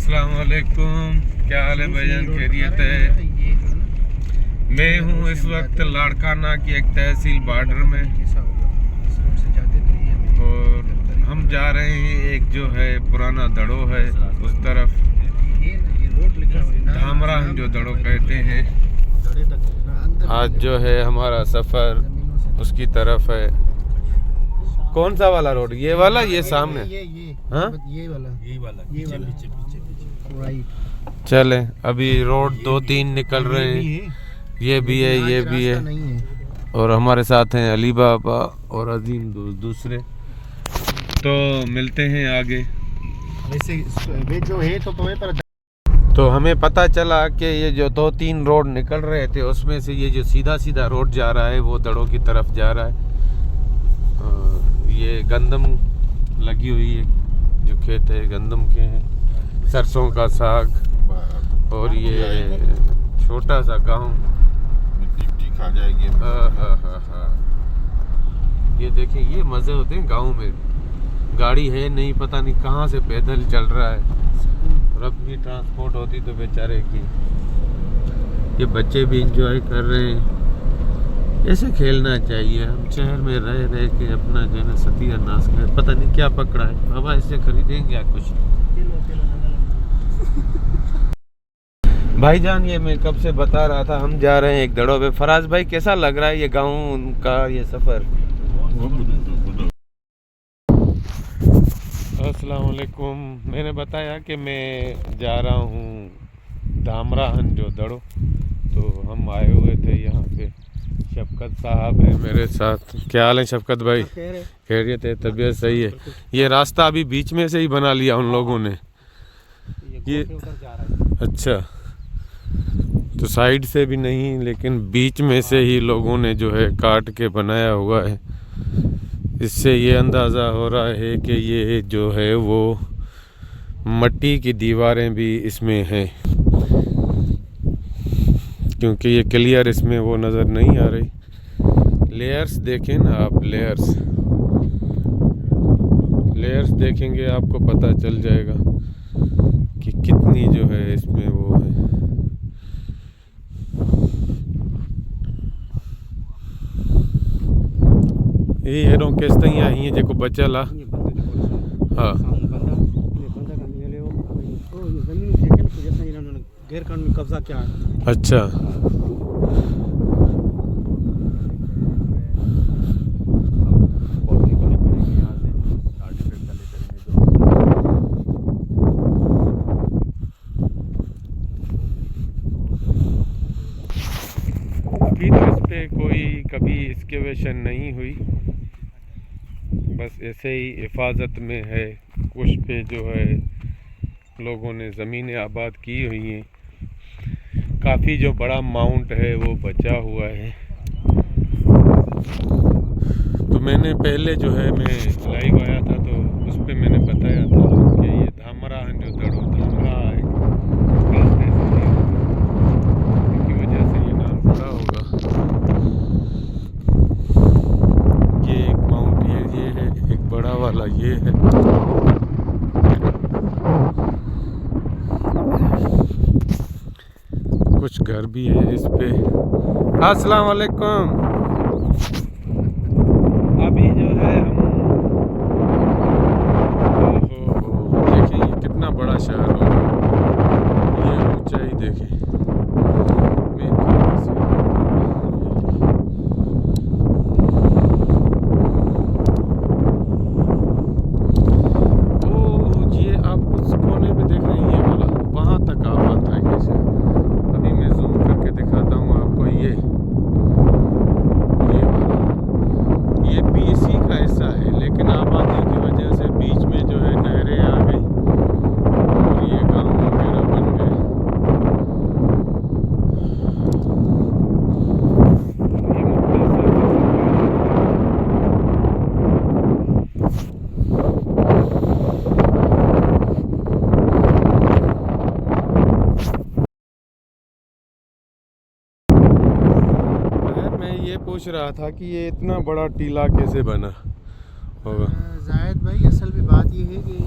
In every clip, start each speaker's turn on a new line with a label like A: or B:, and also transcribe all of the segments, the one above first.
A: अस्सलाम वालेकुम, क्या हाल है भाईजान? खैरियत है? मैं हूँ इस वक्त लाड़काना की एक तहसील बॉर्डर में और हम जा रहे हैं एक जो है पुराना दड़ो है उस तरफ, धामरा जो दड़ो कहते हैं। आज जो है हमारा सफ़र उसकी तरफ है। कौन सा वाला रोड? ये वाला, ये सामने? हाँ,
B: ये वाला राइट।
A: चले, अभी रोड 2-3 निकल रहे हैं। ये भी है, ये भी है, और हमारे साथ हैं अली बाबा और अजीम दूसरे। तो मिलते हैं आगे।
B: वैसे जो है
A: तो हमें पता चला कि ये जो 2-3 रोड निकल रहे थे उसमें से ये जो सीधा सीधा रोड जा रहा है वो दड़ों की तरफ जा रहा है। ये गंदम लगी हुई है, जो खेत है गंदम के हैं, सरसों का साग, और ये छोटा सा गांव
C: मिट्टी खा जाएगी।
A: ये देखिए, ये मज़े होते हैं गांव में। गाड़ी है नहीं, पता नहीं कहाँ से पैदल चल रहा है, और अपनी ट्रांसपोर्ट होती तो बेचारे की। ये बच्चे भी इंजॉय कर रहे हैं। ऐसे खेलना चाहिए। हम शहर में रह रह के अपना जो है सतिया नाश कर, पता नहीं क्या पकड़ा है बाबा, इससे खरीदेंगे या कुछ। भाईजान, ये मैं कब से बता रहा था, हम जा रहे हैं एक दड़ों पे। फराज भाई, कैसा लग रहा है ये गाँव का ये सफ़र? अस्सलाम वालेकुम। मैंने बताया कि मैं जा रहा हूँ धामरा जो दड़ो, तो हम आए हुए थे यहाँ पे। शफकत साहब है मेरे साथ। क्या हाल है शफकत भाई? खैरियत है, तबीयत सही है। ये रास्ता अभी बीच में से ही बना लिया उन लोगों ने। ये अच्छा, तो साइड से भी नहीं, लेकिन बीच में से ही लोगों ने जो है काट के बनाया हुआ है। इससे ये अंदाज़ा हो रहा है कि ये जो है वो मट्टी की दीवारें भी इसमें हैं, क्योंकि ये क्लियर इसमें वो नज़र नहीं आ रही। लेयर्स देखें ना आप, लेयर्स देखेंगे आपको पता चल जाएगा कि कितनी जो है इसमें वो है। ये हेरों किस तरह आई है जेको बचला। हाँ,
B: गैर कानूनी कब्जा क्या है?
A: अच्छा, अभी तो इस पे कोई कभी एक्सकेवेशन नहीं हुई, बस ऐसे ही हिफाजत में है। कुछ पे जो है लोगों ने ज़मीनें आबाद की हुई हैं। काफ़ी जो बड़ा माउंट है वो बचा हुआ है। तो मैंने पहले जो है मैं लाइव आया था तो उस पर मैंने बताया था कि ये धामरा जो दड़ो, धामरा एक रास्ते से की वजह से ये नाम पड़ा होगा। ये एक माउंट ये है, एक बड़ा वाला ये है। कुछ घर भी है इस पे। अस्सलाम वालेकुम। अभी जो है हम, देखिए ये कितना बड़ा शहर होगा। ये ऊंचाई देखिए। ओ, ये आप उस कोने पे देख रहे हैं, ये वाला वहाँ तक आबाद था कैसे। अभी मैं जूम करके दिखाता हूँ आपको। ये वाला, ये भी इसी का हिस्सा है, लेकिन आबादी की वजह से बीच में जो है नहरें आ गई और ये गांव वगैरह बन गए। मैं ये पूछ रहा था कि ये इतना बड़ा टीला कैसे बना होगा?
B: जायद भाई, असल में बात ये है कि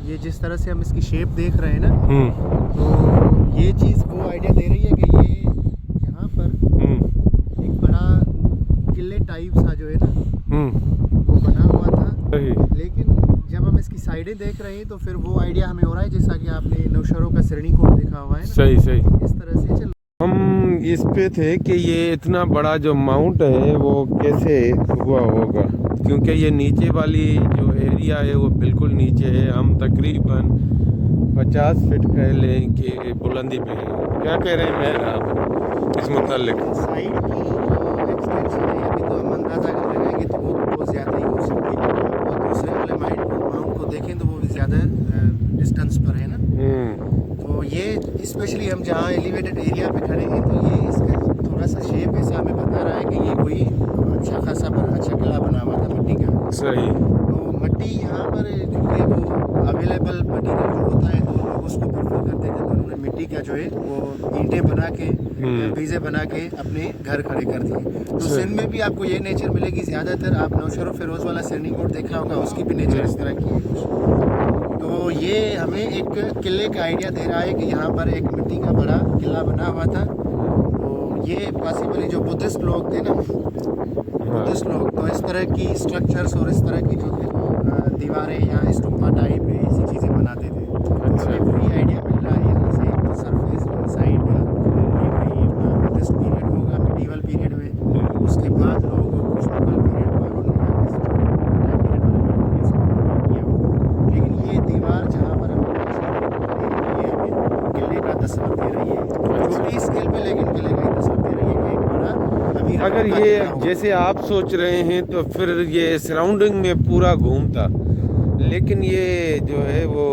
B: ये ये जिस तरह से हम इसकी शेप देख रहे हैं ना,
A: हम्म
B: तो ये चीज़ वो आइडिया दे रही है कि ये यहाँ पर एक बड़ा किले टाइप सा जो है ना वो बना हुआ था।
A: सही।
B: लेकिन जब हम इसकी साइडें देख रहे हैं तो फिर वो आइडिया हमें हो रहा है जैसा कि आपने नौशरों का सिरनी कोट देखा हुआ है ना,
A: सही सही।
B: इस तरह से चल।
A: हम इस पे थे कि ये इतना बड़ा जो माउंट है वो कैसे हुआ होगा, क्योंकि ये नीचे वाली जो एरिया है वो बिल्कुल नीचे है। हम तकरीबन 50 फीट कह लें कि बुलंदी पे है। क्या कह रहे हैं मेहर आप इस मुतालिक?
B: साइड की जो एक्सटेंशन है अभी तो हम अंदाज़ा कर रहे हैं कि तो वो बहुत ज़्यादा ही हो सकती है। और दूसरे वाले माउंट को देखें तो वो भी ज़्यादा डिस्टेंस पर है ना। तो ये स्पेशली हम जहाँ एलिवेटेड एरिया पे खड़े हैं तो ये इसका थोड़ा सा शेप ऐसा हमें बता रहा है कि ये कोई अच्छा खासा अच्छा किला बना हुआ था मिट्टी का।
A: सही।
B: तो मिट्टी यहाँ पर क्योंकि वो अवेलेबल मटीरियल जो होता है तो लोग उसको प्रेफर करते हैं। तो उन्होंने मिट्टी का जो है वो ईंटें बना के बीजे बना के अपने घर खड़े कर दिए। तो सिंध में भी आपको ये नेचर मिलेगी। ज़्यादातर आप नौशर फिरोज वाला सिरनी कोट देखा होगा, उसकी भी नेचर इस तरह की है। तो ये हमें एक किले का आइडिया दे रहा है कि यहाँ पर एक मिट्टी का बड़ा किला बना हुआ था। तो ये पॉसिबली जो बुद्धिस्ट लोग थे ना, बुद्धिस्ट लोग तो इस तरह की स्ट्रक्चर्स और इस तरह की जो दीवारें या स्तूपा टाइप ऐसी चीज़ें बनाते थे।
A: अच्छा।
B: हमें वही आइडिया मिल रहा है यहाँ से सरफेस साइड का ये कोई बुद्धिस्ट पीरियड होगा मिडीवल पीरियड में। उसके बाद लोग कुछ मुगल पीरियड वालों ने या किसी पीरियड वाले लोगों ने इसको किया होगा। लेकिन ये दीवार जहाँ पर हम ये हमें किले का तस्वर दे रही है, छोटी स्केल पे, लेकिन किले का ही तस्वर दे रही है कि एक बड़ा अमीर
A: अगर
B: का
A: ये
B: किला होगा।
A: जैसे आप सोच रहे हैं तो फिर ये सराउंडिंग में पूरा घूमता, लेकिन ये जो है वो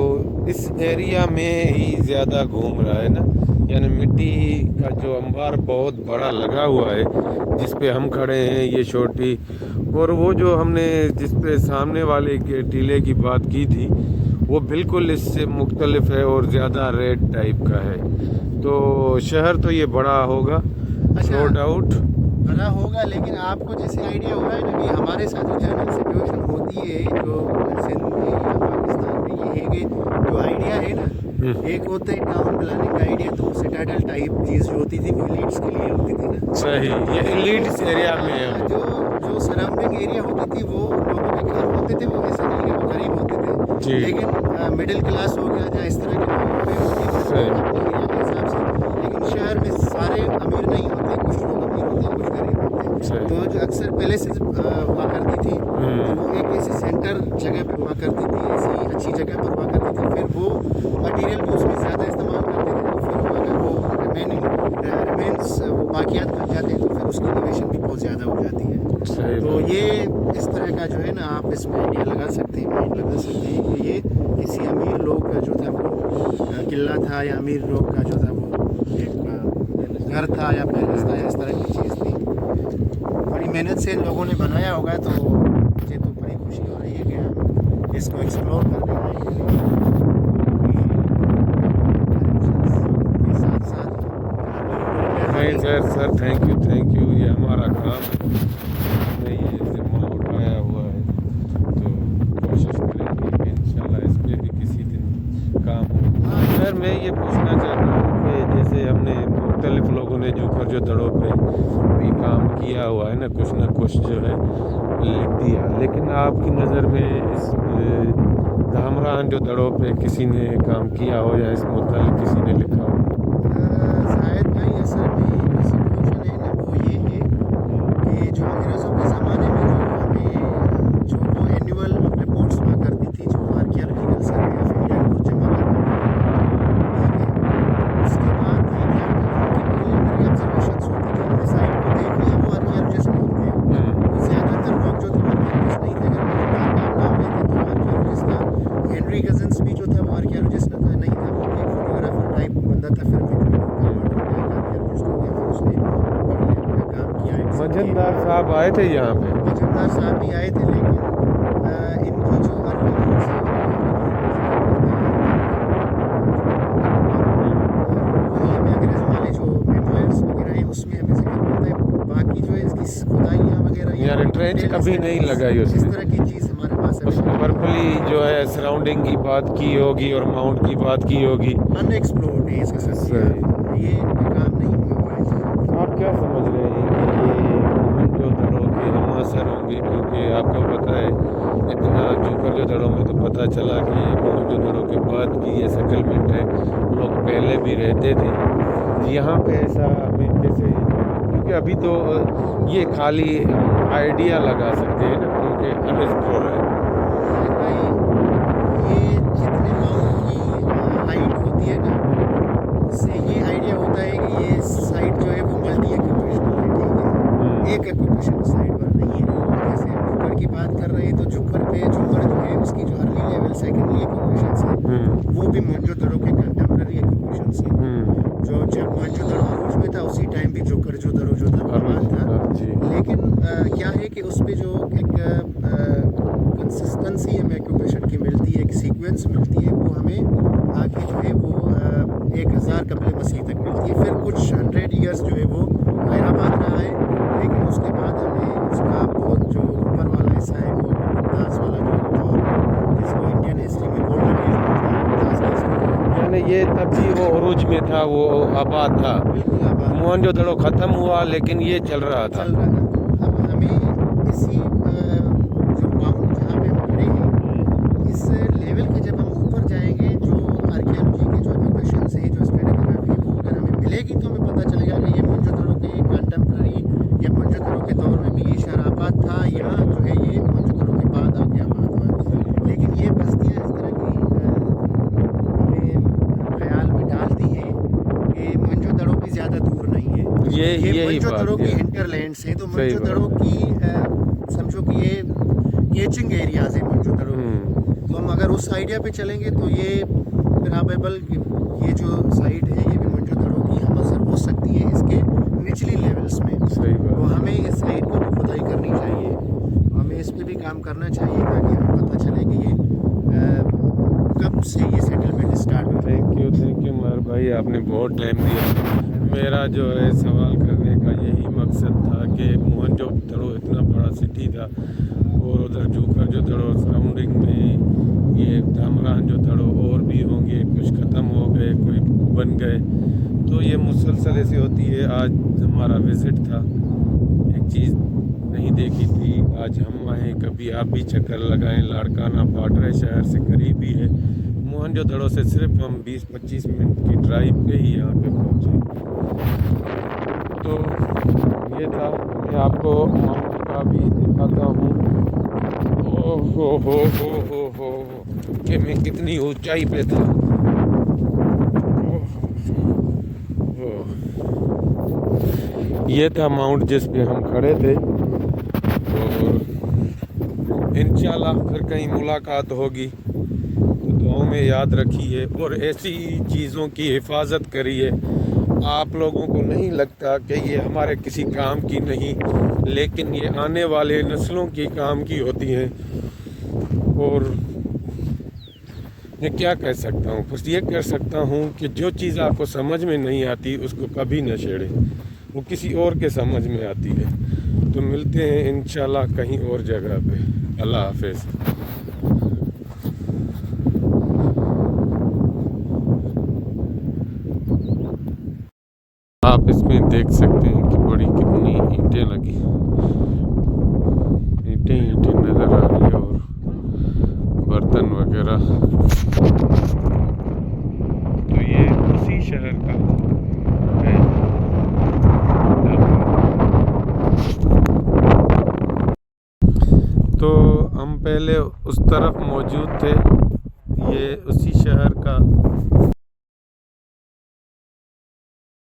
A: इस एरिया में ही ज़्यादा घूम रहा है ना। यानी मिट्टी का जो अंबार बहुत बड़ा लगा हुआ है जिस पे हम खड़े हैं, ये छोटी, और वो जो हमने जिस पे सामने वाले के टीले की बात की थी वो बिल्कुल इससे मुख्तलिफ है और ज़्यादा रेड टाइप का है। तो शहर तो ये बड़ा होगा, नो डाउट
B: बड़ा होगा। लेकिन आपको जैसे आइडिया हो रहा है ना कि हमारे साथ जो जनरल सिचुएशन होती है जो सिंध में या पाकिस्तान में, ये है कि जो आइडिया है ना, एक होता है टाउन प्लानिंग का आइडिया, तो सिटाडेल टाइप चीज़ जो होती थी वो एलिट्स के लिए होती थी ना।
A: सही, ये एलिट्स एरिया में है।
B: जो सराउंडिंग एरिया होती थी वो लोगों के घर होते थे, वो ऐसे नहीं कि वो गरीब होते थे। लेकिन मिडिल क्लास हो गया या इस तरह के लोग होते हैं अपने एरिया के हिसाब से। लेकिन शहर में सारे अमीर नहीं होते, कुछ लोग अमीर होते हैं, कुछ गरीब होते हैं। तो जो अक्सर पहले से हुआ करती थी तो वो एक ऐसी सेंटर जगह पर हुआ करती थी, ऐसी अच्छी जगह पर हुआ करती थी। फिर वो मटेरियल भी उसमें ज़्यादा इस्तेमाल करते थे। तो फिर अगर वो रिमेन्स वो बाकियात बन जाते हैं तो फिर उसकी इनोवेशन भी बहुत ज़्यादा हो जाती है। तो ये इस तरह का जो है ना, आप इसमें आइडिया लगा सकते हैं, माइंड लगा सकते हैं कि ये किसी अमीर लोग का जो था वो किला था, या अमीर लोग का जो था वो एक घर था या पैलेस था, या इस तरह की चीज़ थी। बड़ी मेहनत से इन लोगों ने बनाया होगा। तो मुझे तो बड़ी खुशी हो रही है कि हम इसको एक्सप्लोर करने आए हैं।
A: नहीं सर, थैंक यू, ये हमारा काम हमने ये जिम्मा उठाया हुआ है, तो कोशिश करेंगे इंशाल्लाह इस पर भी किसी दिन काम हो। सर मैं ये पूछना चाहता हूँ कि जैसे हमने मुख्तलिफ लोगों ने जो कर जो दड़ों पे भी काम किया हुआ है ना कुछ जो है लिख दिया, लेकिन आपकी नज़र में इस धामरान जो दड़ों पे किसी ने काम किया हो या इस मुतालिक किसी ने लिखा हो?
B: शायद भाई असल में जो सिचुएशन है ना वो ये है कि जो अंग्रेज़ों के ज़माने में जो वो एनुअल रिपोर्ट्स हुआ करती थी, जो आर्कियोलॉजिकल सर्वे ऑफ इंडिया को जमा करवाती थी, ठीक है। उसके बाद ये क्या होता था कि प्रिलिमिनरी ऑब्जर्वेशंस होती थी, हमने साइट को देख लिया, वो आर्कियोलॉजिस्ट लोग थे। तो ज़्यादातर लोग जो थे आर्कियोलॉजिस्ट नहीं थे। अगर नाम लेते तो आर्कियोलॉजिस्ट था। हेनरी कजन्स भी जो था वो आर्कियोलॉजिस्ट नहीं था, वो एक फोटोग्राफर टाइप बंदा था। फिर
A: मजनदार साहब आए थे यहाँ पे?
B: मजनदार साहब भी आए थे, लेकिन इनकी जो आर्कियोलॉजी वही हमें अंग्रेज़ों वाले जो मेमोयर्स वगैरह हैं उसमें हमें जिक्र मिलता है। बाकी जो है इसकी खुदाइयाँ वगैरह
A: यानी ट्रेंच कभी नहीं लगाई उसने,
B: इस तरह की चीज़ हमारे पास
A: लिवरपूली जो है सराउंडिंग की बात की होगी और माउंट की बात की होगी।
B: अनएक्सप्लोर्ड है इसका
A: सही।
B: ये काम नहीं हुआ है।
A: आप क्या समझ रहे हैं कि ये मोहनजोदड़ो के हम असर होंगे? क्योंकि आपको पता है इतना जोकर में तो पता चला कि ये मोहनजोदड़ो के बाद की ये सेटलमेंट है, लोग पहले भी रहते थे यहाँ पे। ऐसा हमें कैसे, क्योंकि अभी तो ये खाली आइडिया लगा सकते हैं ना, क्योंकि अनएक्सप्लोर्ड है।
B: भाई ये जितने माउंट की हाइट होती है ना, उससे ये आइडिया होता है कि ये साइट जो है वो मल्टी एक्यूपेशनल है, ठीक है। एक एक्यूपेशन साइट पर नहीं है। जैसे हम जुकर की बात कर रहे हैं तो जुकर जो है उसकी जो अर्ली लेवल सेकेंडरी एक्यूपेशन है वो भी मोहनजोदड़ो के कंटेम्प्रेरी एक्यूपेशन है। जो जब मोहनजोदड़ो अरूज में था उसी टाइम भी जुकर जो आबाद था। लेकिन क्या है कि उस पर जो एक कंसिस्टेंसी हमें एक्यूपेशन की मिलती है, एक सीक्वेंस मिलती है, वो हमें आगे जो है वो 1000 कबल मसीह तक मिलती है। फिर कुछ 100 ईयर्स जो है वो हैदराबाद रहा है, लेकिन उसके बाद हमें उसका बहुत जो ऊपर वाला हिस्सा है वो मुमताज़ वाला जो दौर जिसको इंडियन हिस्ट्री में गोल्डन एज बोलते हैं,
A: यानी ये तब भी वो अरूज में था, वो आबाद था।
B: बिल्कुल आबाद
A: मोहनजोदड़ो ख़त्म हुआ लेकिन ये चल रहा था।
B: चल रहा था। अब हमें इसी जो माउंट जहाँ पे हम खड़े हैं, इस लेवल के जब हम ऊपर जाएंगे, जो आर्कियोलॉजी के जो एक्यूपेशन है, जो स्ट्रेटिग्राफी है, वो अगर हमें मिलेगी तो हमें पता चलेगा कि ये मोहनजोदड़ो के कंटेम्प्रेरी या मोहनजोदड़ो के दौर में भी ये शहर आबाद था, या जो है ये मोहनजोदड़ो के बाद आके आबाद हुआ। लेकिन ये बस्तियाँ इस तरह की हमें ख्याल में डालती हैं कि मोहनजोदड़ो भी ज़्यादा दूर नहीं है।
A: यही
B: मोहनजोदड़ो
A: बात
B: की
A: है।
B: हिंटरलैंड्स हैं, तो
A: सही
B: मोहनजोदड़ो की समझो कि ये कैचिंग एरियाज है मोहनजोदड़ो के। तो हम अगर उस आइडिया पे चलेंगे तो ये प्रोबेबल ये जो साइट है ये भी मोहनजोदड़ो की हम असर हो सकती है इसके निचली लेवल्स में।
A: सही बात।
B: तो हमें इस साइट को भी खुदाई करनी चाहिए, तो हमें इस पे भी काम करना चाहिए ताकि हमें पता चले कि ये कब से ये सेटलमेंट स्टार्ट हुई।
A: थैंक यू मर भाई, आपने बहुत टाइम दिया। मेरा जो है सवाल करने का यही मकसद था कि मोहनजोदड़ो इतना बड़ा सिटी था और उधर जोकर सराउंडिंग में ये धामराहनजोदड़ो और भी होंगे, कुछ ख़त्म हो गए, कोई बन गए। तो ये मुसलसल ऐसी होती है। आज हमारा विज़िट था, एक चीज़ नहीं देखी थी, आज हम आए। कभी आप भी चक्कर लगाएं, लाड़काना पाटरा शहर से करीब ही है। मोहनजोदड़ो से सिर्फ हम 20-25 मिनट की ड्राइव पे ही यहाँ पे पहुँचे। तो ये था, मैं आपको माउंट का भी दिखाता हूँ। हो कि मैं कितनी ऊंचाई पे था। ये था माउंट जिस पे हम खड़े थे। और इंशाल्लाह फिर कहीं मुलाकात होगी, तो दुआओं में याद रखिए और ऐसी चीज़ों की हिफाजत करिए। आप लोगों को नहीं लगता कि ये हमारे किसी काम की नहीं, लेकिन ये आने वाले नस्लों की काम की होती हैं। और मैं क्या कह सकता हूँ, बस ये कह सकता हूँ कि जो चीज़ आपको समझ में नहीं आती उसको कभी न छेड़ें, वो किसी और के समझ में आती है। तो मिलते हैं इंशाल्लाह कहीं और जगह पे। अल्लाह हाफिज़। आप इसमें देख सकते हैं कि बड़ी कितनी ईंटें लगी, ईंटें नज़र आ रही है और बर्तन वगैरह। तो ये उसी शहर का है। तो हम पहले उस तरफ मौजूद थे, ये उसी शहर का